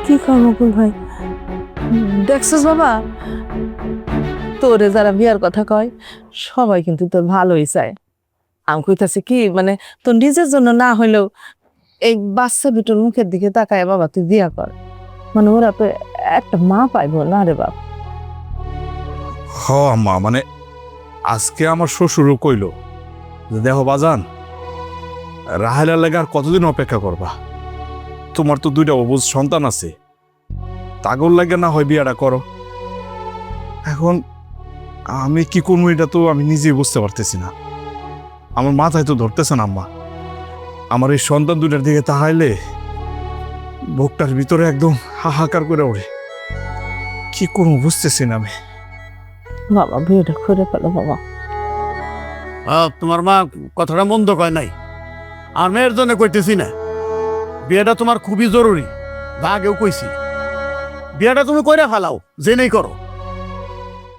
কি কর মুকুল ভাই, দেখছিস বাবা, তোরে যারা বিয়ার কথা কয় সবাই কিন্তু তোর ভালোই চায়। আমি কইতাছি কি, মানে তোর নিজের জন্য না হইলেও এই বাচ্চা দুটোর মুখের দিকে তাকায় বাবা তুই বিয়া কর, মানে ওরা তো একটা মা পাইবো না রে বাপ। হ আম্মা, মানে আজকে আমার শ্বশুরও কইল যে দেখো বাজান, রাহেলার লেগে আর কতদিন অপেক্ষা করবা? তোমার তো দুইটা অবুঝ সন্তান আছে, তাগর লাগে না হয় বিয়াটা করো। এখন আমি কি করবো এটা তো আমি নিজেই বুঝতে পারতেছি না। আমার মাথায় তো ধরতেছে না আম্মা। আমার এই সন্তান দুইটার দিকে তাকাইলে বুকটার ভিতরে একদম হাহাকার করে ওঠে। কি করবো বুঝতেছি না আমি। বাবা বিয়েটা করে ফেলো বাবা। তোমার মা কথাটা মন্দ কয় নাই, আর মেয়ের জন্য কইতেছি না। বিয়েটা তোমার খুবই জরুরি, বা আগেও কইছি। বিয়েটা তুমি কইরা ফেলাও, জেনেই করো।